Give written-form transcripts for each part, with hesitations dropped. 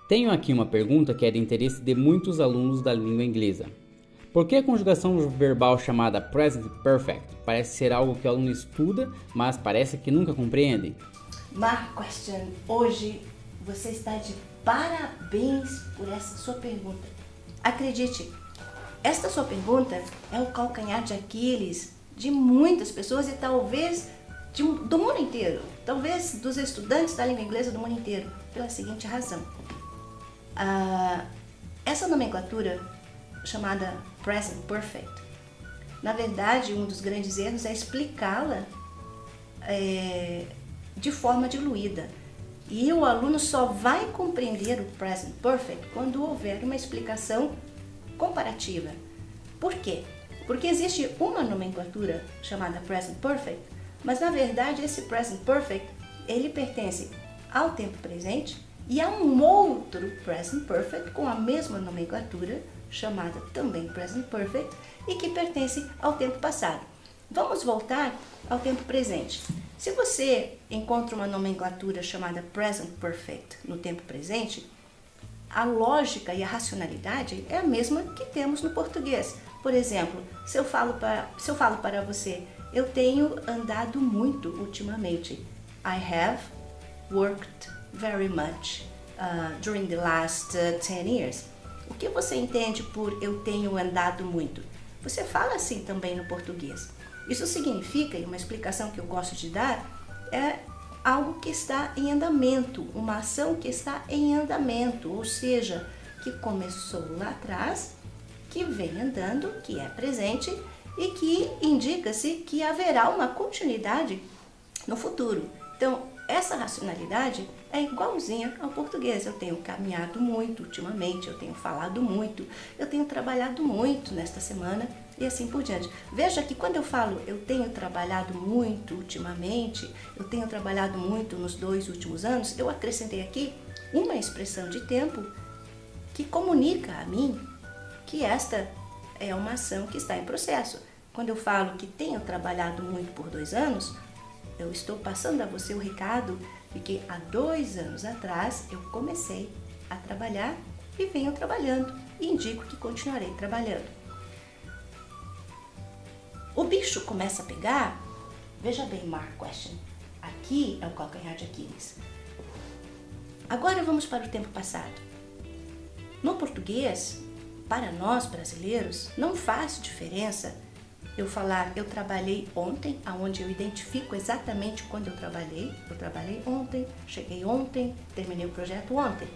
Tenho aqui uma pergunta que é de interesse de muitos alunos da língua inglesa. Por que a conjugação verbal chamada Present Perfect parece ser algo que o aluno estuda, mas parece que nunca compreende? Mark Question, hoje você está de parabéns por essa sua pergunta. Acredite, esta sua pergunta é o calcanhar de Aquiles de muitas pessoas e talvez do mundo inteiro, talvez dos estudantes da língua inglesa do mundo inteiro, pela seguinte razão. Essa nomenclatura chamada Present Perfect, na verdade, um dos grandes erros é explicá-la de forma diluída. E o aluno só vai compreender o Present Perfect quando houver uma explicação comparativa. Por quê? Porque existe uma nomenclatura chamada Present Perfect, mas na verdade esse Present Perfect, ele pertence ao tempo presente e a um outro Present Perfect com a mesma nomenclatura, chamada também Present Perfect, e que pertence ao tempo passado. Vamos voltar ao tempo presente. Se você encontra uma nomenclatura chamada Present Perfect no tempo presente, a lógica e a racionalidade é a mesma que temos no português. Por exemplo, se eu falo para você, eu tenho andado muito ultimamente. I have worked very much during the last 10 years. O que você entende por eu tenho andado muito? Você fala assim também no português. Isso significa, e uma explicação que eu gosto de dar, é algo que está em andamento, uma ação que está em andamento, ou seja, que começou lá atrás, que vem andando, que é presente e que indica-se que haverá uma continuidade no futuro. Então, essa racionalidade é igualzinha ao português. Eu tenho caminhado muito ultimamente, eu tenho falado muito, eu tenho trabalhado muito nesta semana e assim por diante. Veja que quando eu falo eu tenho trabalhado muito ultimamente, eu tenho trabalhado muito nos 2 últimos anos, eu acrescentei aqui uma expressão de tempo que comunica a mim que esta é uma ação que está em processo. Quando eu falo que tenho trabalhado muito por 2 anos, eu estou passando a você o recado de que há 2 anos atrás eu comecei a trabalhar e venho trabalhando e indico que continuarei trabalhando. O bicho começa a pegar, veja bem, Mark Question, aqui é o calcanhar de Aquiles. Agora vamos para o tempo passado. No português, para nós brasileiros, não faz diferença eu falar eu trabalhei ontem, aonde eu identifico exatamente quando eu trabalhei ontem, cheguei ontem, terminei o projeto ontem.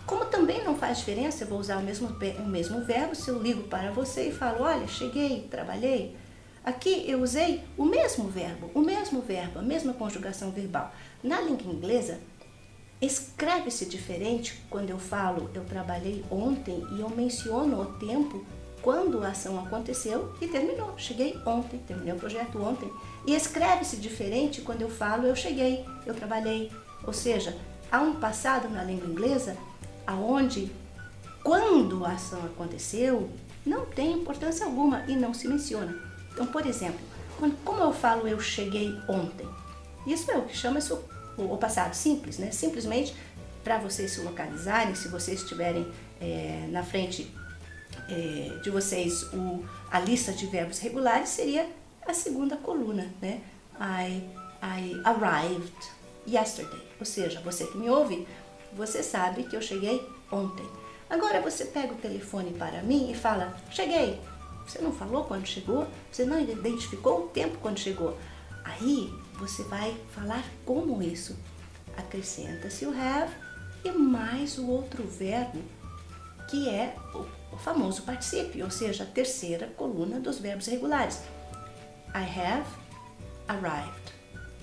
Como também não faz diferença, eu vou usar o mesmo verbo se eu ligo para você e falo, olha, cheguei, trabalhei. Aqui eu usei o mesmo verbo, a mesma conjugação verbal. Na língua inglesa, escreve-se diferente quando eu falo eu trabalhei ontem e eu menciono o tempo quando a ação aconteceu e terminou. Cheguei ontem, terminei o projeto ontem. E escreve-se diferente quando eu falo eu cheguei, eu trabalhei. Ou seja, há um passado na língua inglesa aonde quando a ação aconteceu não tem importância alguma e não se menciona. Então, por exemplo, como eu falo eu cheguei ontem, isso é o que chama-se o passado simples, né? Simplesmente para vocês se localizarem, se vocês estiverem na frente de vocês a lista de verbos regulares, seria a segunda coluna, né? I arrived yesterday. Ou seja, você que me ouve, você sabe que eu cheguei ontem. Agora você pega o telefone para mim e fala, cheguei. Você não falou quando chegou, você não identificou o tempo quando chegou. Aí você vai falar como isso. Acrescenta-se o have e mais o outro verbo, que é o famoso particípio, ou seja, a terceira coluna dos verbos regulares. I have arrived.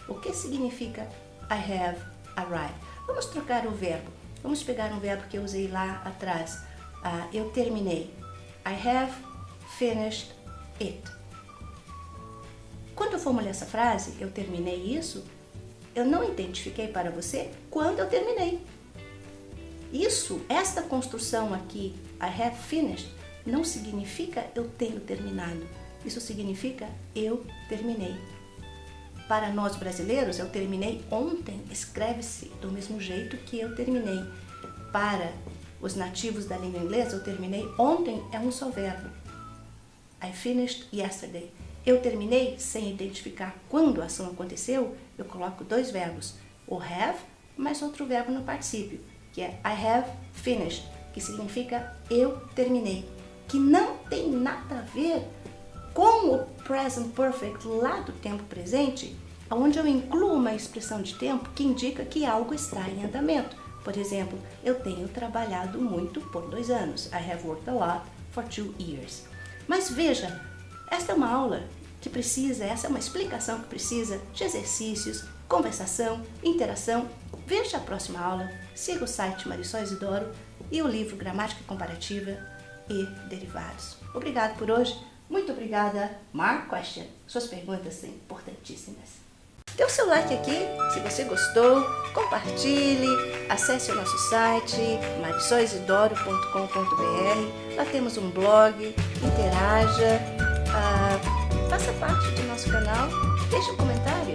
O que significa I have arrived? Vamos trocar o verbo. Vamos pegar um verbo que eu usei lá atrás. Eu terminei. I have finished it. Quando eu formulei essa frase, eu terminei isso, eu não identifiquei para você quando eu terminei. Esta construção aqui, I have finished, não significa eu tenho terminado. Isso significa eu terminei. Para nós brasileiros, eu terminei ontem, escreve-se do mesmo jeito que eu terminei. para os nativos da língua inglesa, eu terminei ontem, é um só verbo. I finished yesterday. Eu terminei sem identificar quando a ação aconteceu, eu coloco 2 verbos, o have mais outro verbo no particípio, que é I have finished, que significa eu terminei, que não tem nada a ver com o present perfect lá do tempo presente, onde eu incluo uma expressão de tempo que indica que algo está em andamento. Por exemplo, eu tenho trabalhado muito por 2 anos. I have worked a lot for 2 years. Mas veja, esta é uma aula que precisa, essa é uma explicação que precisa de exercícios, conversação, interação. Veja a próxima aula, siga o site Marisol Isidoro e o livro Gramática Comparativa e Derivados. Obrigado por hoje, muito obrigada. Mark Question, suas perguntas são importantíssimas. Dê o seu like aqui, se você gostou, compartilhe, acesse o nosso site marisoisidoro.com.br, lá temos um blog, interaja, faça parte do nosso canal, deixe um comentário.